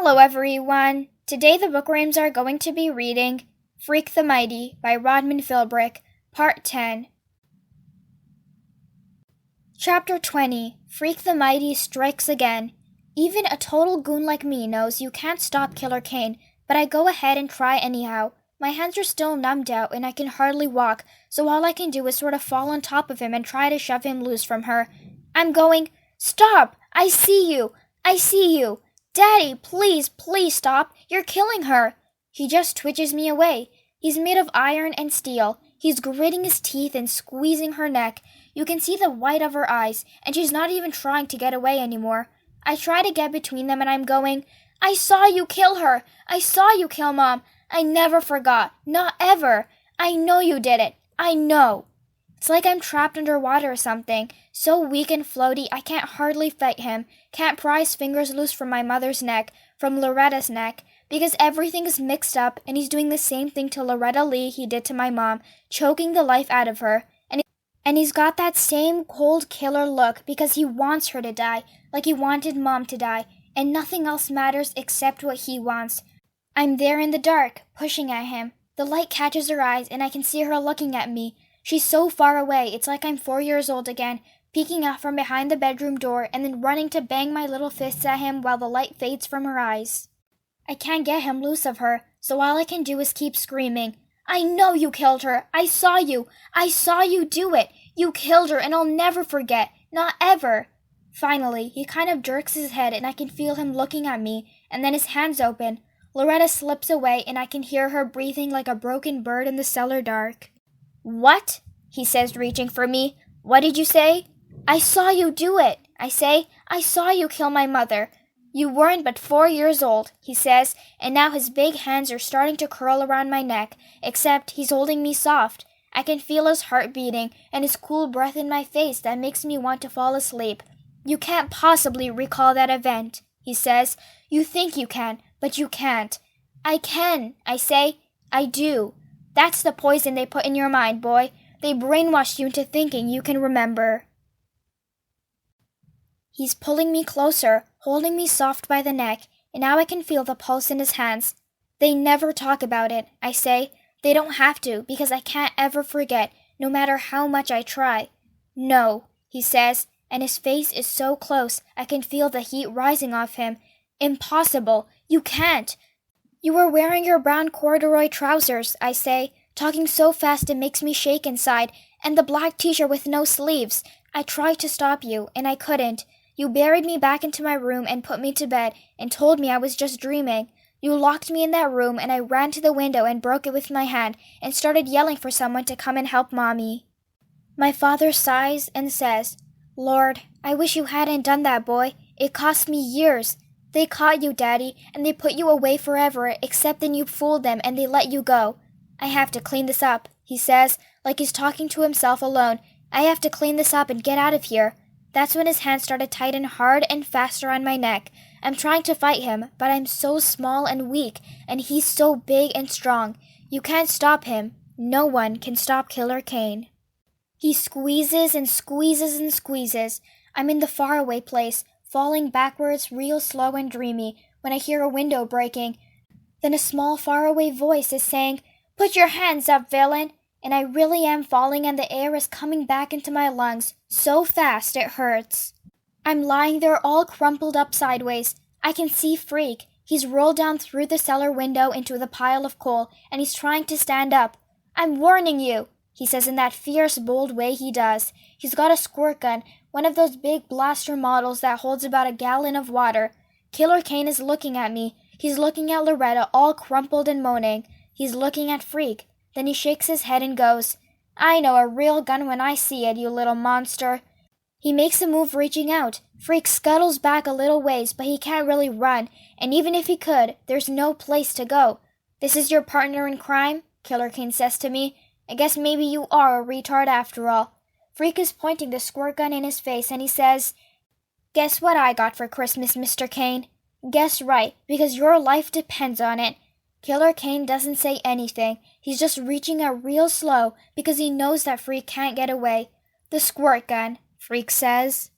Hello everyone! Today the Bookworms are going to be reading Freak the Mighty by Rodman Philbrick, Part 10. Chapter 20. Freak the Mighty strikes again. Even a total goon like me knows you can't stop Killer Kane, but I go ahead and try anyhow. My hands are still numbed out and I can hardly walk, so all I can do is sort of fall on top of him and try to shove him loose from her. I'm going, "Stop! I see you! I see you! Daddy, please, please stop! You're killing her!" He just twitches me away. He's made of iron and steel. He's gritting his teeth and squeezing her neck. You can see the white of her eyes, and she's not even trying to get away anymore. I try to get between them and I'm going, "I saw you kill her! I saw you kill Mom! I never forgot! Not ever! I know you did it! I know!" It's like I'm trapped underwater or something, so weak and floaty I can't hardly fight him, can't pry his fingers loose from my mother's neck, from Loretta's neck, because everything is mixed up and he's doing the same thing to Loretta Lee he did to my mom, choking the life out of her, and he's got that same cold killer look because he wants her to die, like he wanted Mom to die, and nothing else matters except what he wants. I'm there in the dark, pushing at him. The light catches her eyes and I can see her looking at me. She's so far away, it's like I'm 4 years old again, peeking out from behind the bedroom door and then running to bang my little fists at him while the light fades from her eyes. I can't get him loose of her, so all I can do is keep screaming, "I know you killed her! I saw you! I saw you do it! You killed her and I'll never forget! Not ever!" Finally, he kind of jerks his head and I can feel him looking at me, and then his hands open. Loretta slips away and I can hear her breathing like a broken bird in the cellar dark. "What?" he says, reaching for me. "What did you say?" "I saw you do it," I say. "I saw you kill my mother." "You weren't but 4 years old," he says, and now his big hands are starting to curl around my neck, except he's holding me soft. I can feel his heart beating and his cool breath in my face that makes me want to fall asleep. "You can't possibly recall that event," he says. "You think you can, but you can't." "I can," I say. "I do. That's the poison they put in your mind, boy. They brainwashed you into thinking you can remember." He's pulling me closer, holding me soft by the neck, and now I can feel the pulse in his hands. "They never talk about it," I say. "They don't have to, because I can't ever forget, no matter how much I try." "No," he says, and his face is so close I can feel the heat rising off him. "Impossible! You can't!" "You were wearing your brown corduroy trousers," I say, talking so fast it makes me shake inside, "and the black t-shirt with no sleeves. I tried to stop you, and I couldn't. You buried me back into my room and put me to bed and told me I was just dreaming. You locked me in that room and I ran to the window and broke it with my hand and started yelling for someone to come and help Mommy." My father sighs and says, "Lord, I wish you hadn't done that, boy. It cost me years. They caught you, Daddy, and they put you away forever, except then you fooled them and they let you go. I have to clean this up," he says, like he's talking to himself alone. "I have to clean this up and get out of here." That's when his hands start to tighten hard and fast around my neck. I'm trying to fight him, but I'm so small and weak, and he's so big and strong. You can't stop him. No one can stop Killer Kane. He squeezes and squeezes and squeezes. I'm in the faraway place, falling backwards real slow and dreamy, when I hear a window breaking. Then a small faraway voice is saying, "Put your hands up, villain!" And I really am falling and the air is coming back into my lungs, so fast it hurts. I'm lying there all crumpled up sideways. I can see Freak. He's rolled down through the cellar window into the pile of coal, and he's trying to stand up. "I'm warning you," he says in that fierce, bold way he does. He's got a squirt gun, one of those big blaster models that holds about a gallon of water. Killer Kane is looking at me. He's looking at Loretta, all crumpled and moaning. He's looking at Freak. Then he shakes his head and goes, "I know a real gun when I see it, you little monster." He makes a move reaching out. Freak scuttles back a little ways, but he can't really run, and even if he could, there's no place to go. "This is your partner in crime?" Killer Kane says to me. "I guess maybe you are a retard after all." Freak is pointing the squirt gun in his face, and he says, "Guess what I got for Christmas, Mr. Kane?" "Guess right, because your life depends on it." Killer Kane doesn't say anything. He's just reaching out real slow because he knows that Freak can't get away. "The squirt gun," Freak says.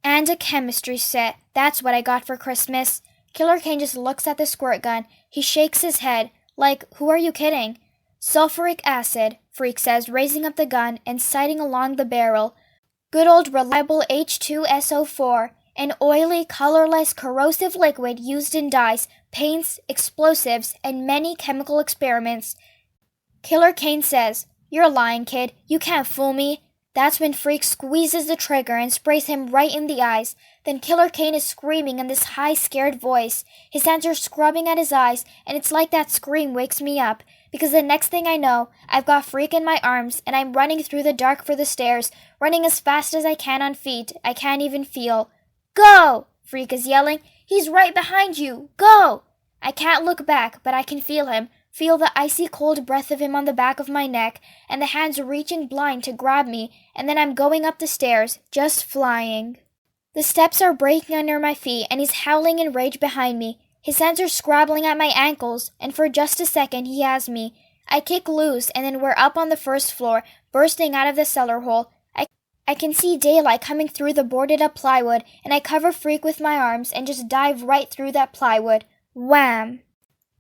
And a chemistry set. That's what I got for Christmas. Killer Kane just looks at the squirt gun. He shakes his head. Like, who are you kidding? Sulfuric acid, Freak says, raising up the gun and sighting along the barrel. Good old reliable H2SO4, an oily, colorless, corrosive liquid used in dyes, paints, explosives, and many chemical experiments. Killer Kane says, "You're lying, kid. You can't fool me." That's when Freak squeezes the trigger and sprays him right in the eyes. Then Killer Kane is screaming in this high, scared voice. His hands are scrubbing at his eyes, and it's like that scream wakes me up. Because the next thing I know, I've got Freak in my arms, and I'm running through the dark for the stairs, running as fast as I can on feet I can't even feel. "Go!" Freak is yelling. "He's right behind you! Go!" I can't look back, but I can feel him. Feel the icy cold breath of him on the back of my neck, and the hands reaching blind to grab me, and then I'm going up the stairs, just flying. The steps are breaking under my feet, and he's howling in rage behind me. His hands are scrabbling at my ankles, and for just a second he has me. I kick loose, and then we're up on the first floor, bursting out of the cellar hole. I can see daylight coming through the boarded-up plywood, and I cover Freak with my arms and just dive right through that plywood. Wham!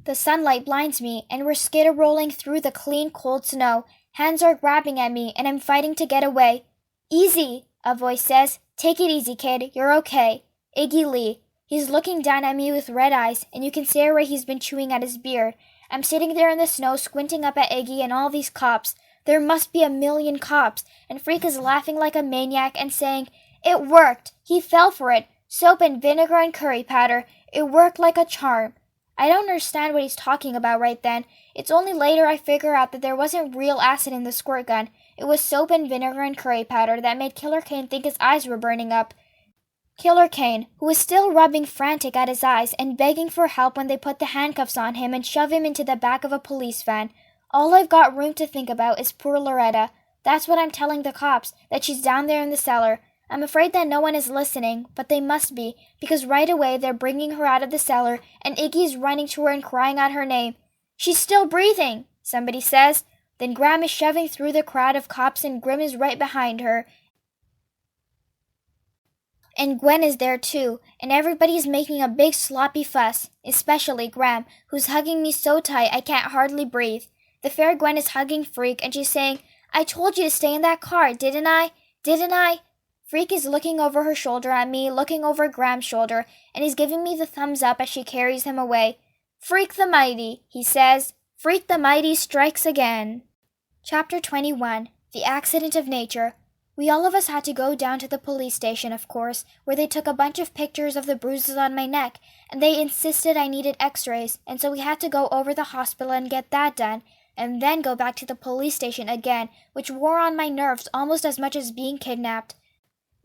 The sunlight blinds me, and we're skitter-rolling through the clean, cold snow. Hands are grabbing at me, and I'm fighting to get away. "Easy," a voice says. "Take it easy, kid. You're okay." Iggy Lee. He's looking down at me with red eyes, and you can see where he's been chewing at his beard. I'm sitting there in the snow, squinting up at Iggy and all these cops. There must be 1,000,000 cops, and Freak is laughing like a maniac and saying, "It worked. He fell for it. Soap and vinegar and curry powder. It worked like a charm." I don't understand what he's talking about right then. It's only later I figure out that there wasn't real acid in the squirt gun. It was soap and vinegar and curry powder that made Killer Kane think his eyes were burning up. Killer Kane, who was still rubbing frantic at his eyes and begging for help when they put the handcuffs on him and shove him into the back of a police van. All I've got room to think about is poor Loretta. That's what I'm telling the cops, that she's down there in the cellar. I'm afraid that no one is listening, but they must be, because right away they're bringing her out of the cellar, and Iggy's running to her and crying out her name. "She's still breathing," somebody says. Then Graham is shoving through the crowd of cops, and Grim is right behind her. And Gwen is there too, and everybody's making a big sloppy fuss, especially Graham, who's hugging me so tight I can't hardly breathe. The fair Gwen is hugging Freak, and she's saying, "I told you to stay in that car, didn't I? Didn't I?" Freak is looking over her shoulder at me, looking over Graham's shoulder, and he's giving me the thumbs up as she carries him away. "Freak the Mighty," he says. "Freak the Mighty strikes again." Chapter 21. The Accident of Nature. We all of us had to go down to the police station, of course, where they took a bunch of pictures of the bruises on my neck, and they insisted I needed x-rays, and so we had to go over the hospital and get that done, and then go back to the police station again, which wore on my nerves almost as much as being kidnapped.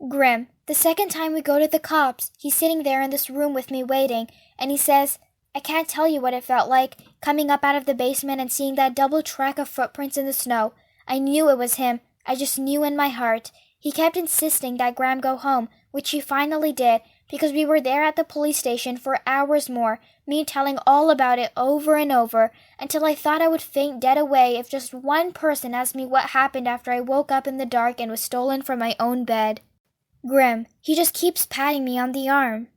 Grim. The second time we go to the cops, he's sitting there in this room with me waiting, and he says, "I can't tell you what it felt like, coming up out of the basement and seeing that double track of footprints in the snow. I knew it was him. I just knew in my heart." He kept insisting that Graham go home, which she finally did, because we were there at the police station for hours more, me telling all about it over and over, until I thought I would faint dead away if just one person asked me what happened after I woke up in the dark and was stolen from my own bed. Grim. He just keeps patting me on the arm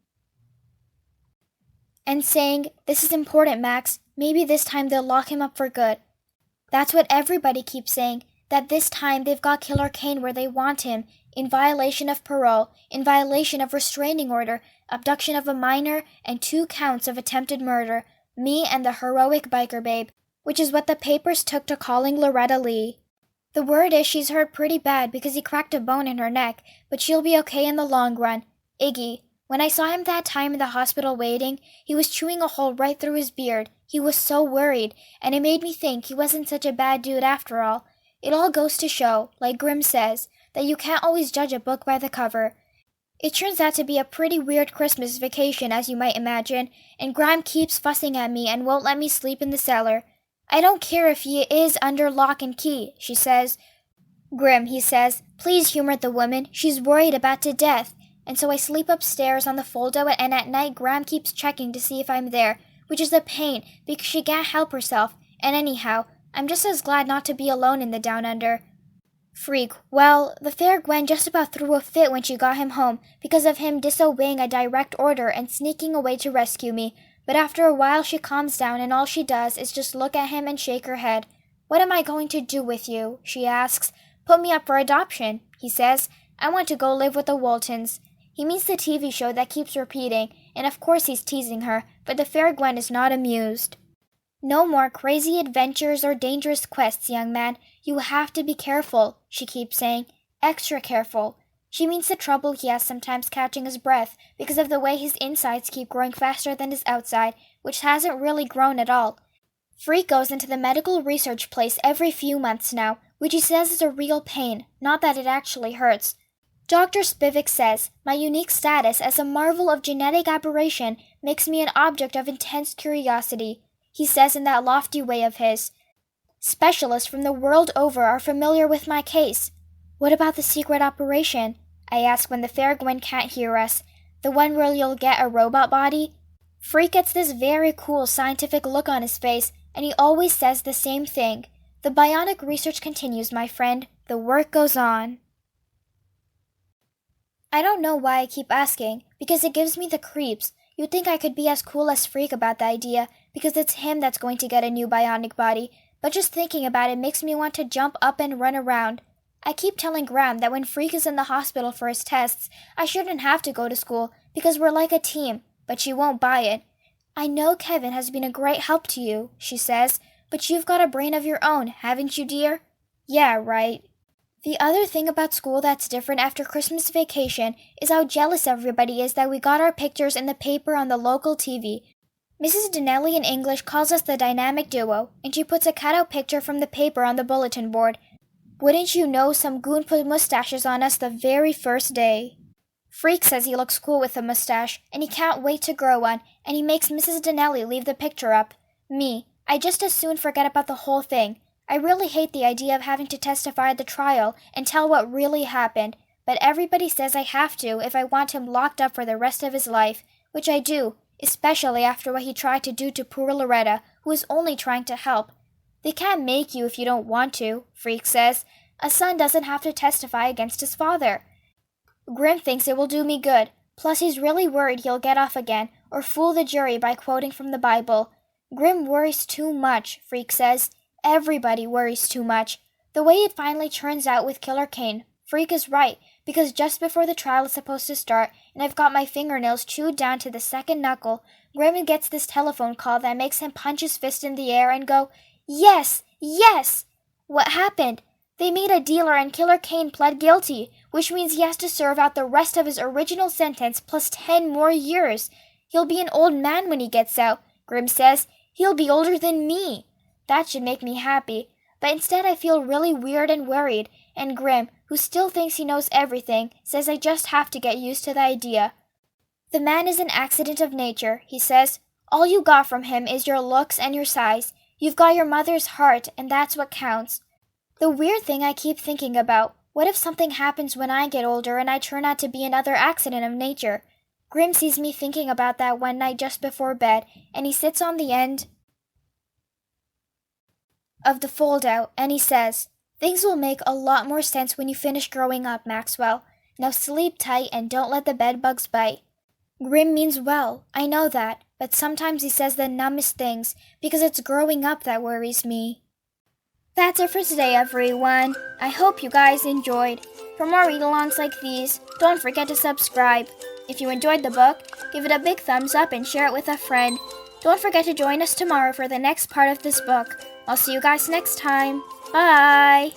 and saying, "This is important, Max. Maybe this time they'll lock him up for good." That's what everybody keeps saying, that this time they've got Killer Kane where they want him, in violation of parole, in violation of restraining order, abduction of a minor, and 2 counts of attempted murder, me and the heroic biker babe, which is what the papers took to calling Loretta Lee. The word is she's hurt pretty bad because he cracked a bone in her neck, but she'll be okay in the long run. Iggy. When I saw him that time in the hospital waiting, he was chewing a hole right through his beard. He was so worried, and it made me think he wasn't such a bad dude after all. It all goes to show, like Grimm says, that you can't always judge a book by the cover. It turns out to be a pretty weird Christmas vacation, as you might imagine, and Graham keeps fussing at me and won't let me sleep in the cellar. "I don't care if he is under lock and key," she says. "Grim," he says, "please humor the woman. She's worried about to death." And so I sleep upstairs on the foldo, and at night Graham keeps checking to see if I'm there, which is a pain because she can't help herself. And anyhow, I'm just as glad not to be alone in the Down Under. Freak. Well, the fair Gwen just about threw a fit when she got him home because of him disobeying a direct order and sneaking away to rescue me. But after a while she calms down and all she does is just look at him and shake her head. What am I going to do with you? She asks. Put me up for adoption, he says. I want to go live with the Waltons. He means the TV show that keeps repeating, and of course he's teasing her, but the fair Gwen is not amused. No more crazy adventures or dangerous quests, young man. You have to be careful, she keeps saying. Extra careful. She means the trouble he has sometimes catching his breath because of the way his insides keep growing faster than his outside, which hasn't really grown at all. Freak goes into the medical research place every few months now, which he says is a real pain, not that it actually hurts. Dr. Spivak says, my unique status as a marvel of genetic aberration makes me an object of intense curiosity. He says in that lofty way of his. Specialists from the world over are familiar with my case. What about the secret operation? I ask when the fair Gwen can't hear us. The one where you'll get a robot body? Freak gets this very cool scientific look on his face, and he always says the same thing. The bionic research continues, my friend. The work goes on. I don't know why I keep asking, because it gives me the creeps. You'd think I could be as cool as Freak about the idea, because it's him that's going to get a new bionic body, but just thinking about it makes me want to jump up and run around. I keep telling Graham that when Freak is in the hospital for his tests, I shouldn't have to go to school, because we're like a team, but she won't buy it. I know Kevin has been a great help to you, she says, but you've got a brain of your own, haven't you, dear? Yeah, right. The other thing about school that's different after Christmas vacation is how jealous everybody is that we got our pictures in the paper on the local TV. Mrs. Donnelly in English calls us the dynamic duo, and she puts a cutout picture from the paper on the bulletin board. Wouldn't you know some goon put mustaches on us the very first day? Freak says he looks cool with a mustache, and he can't wait to grow one, and he makes Mrs. Donnelly leave the picture up. Me, I just as soon forget about the whole thing. I really hate the idea of having to testify at the trial and tell what really happened, but everybody says I have to if I want him locked up for the rest of his life, which I do, especially after what he tried to do to poor Loretta, who is only trying to help. They can't make you if you don't want to, Freak says. A son doesn't have to testify against his father. Grim thinks it will do me good, plus he's really worried he'll get off again or fool the jury by quoting from the Bible. Grim worries too much, Freak says. Everybody worries too much. The way it finally turns out with Killer Kane, Freak is right, because just before the trial is supposed to start, and I've got my fingernails chewed down to the second knuckle, Grim gets this telephone call that makes him punch his fist in the air and go, Yes! Yes! What happened? They made a dealer and Killer Kane pled guilty, which means he has to serve out the rest of his original sentence plus 10 more years. He'll be an old man when he gets out, Grim says. He'll be older than me. That should make me happy, but instead I feel really weird and worried, and Grim, who still thinks he knows everything, says I just have to get used to the idea. The man is an accident of nature, he says. All you got from him is your looks and your size. You've got your mother's heart, and that's what counts. The weird thing I keep thinking about, what if something happens when I get older and I turn out to be another accident of nature? Grim sees me thinking about that one night just before bed, and he sits on the end of the fold-out, and he says, Things will make a lot more sense when you finish growing up, Maxwell. Now sleep tight and don't let the bedbugs bite. Grim means well, I know that, but sometimes he says the numbest things, because it's growing up that worries me. That's it for today, everyone. I hope you guys enjoyed. For more read-alongs like these, don't forget to subscribe. If you enjoyed the book, give it a big thumbs up and share it with a friend. Don't forget to join us tomorrow for the next part of this book. I'll see you guys next time. Bye!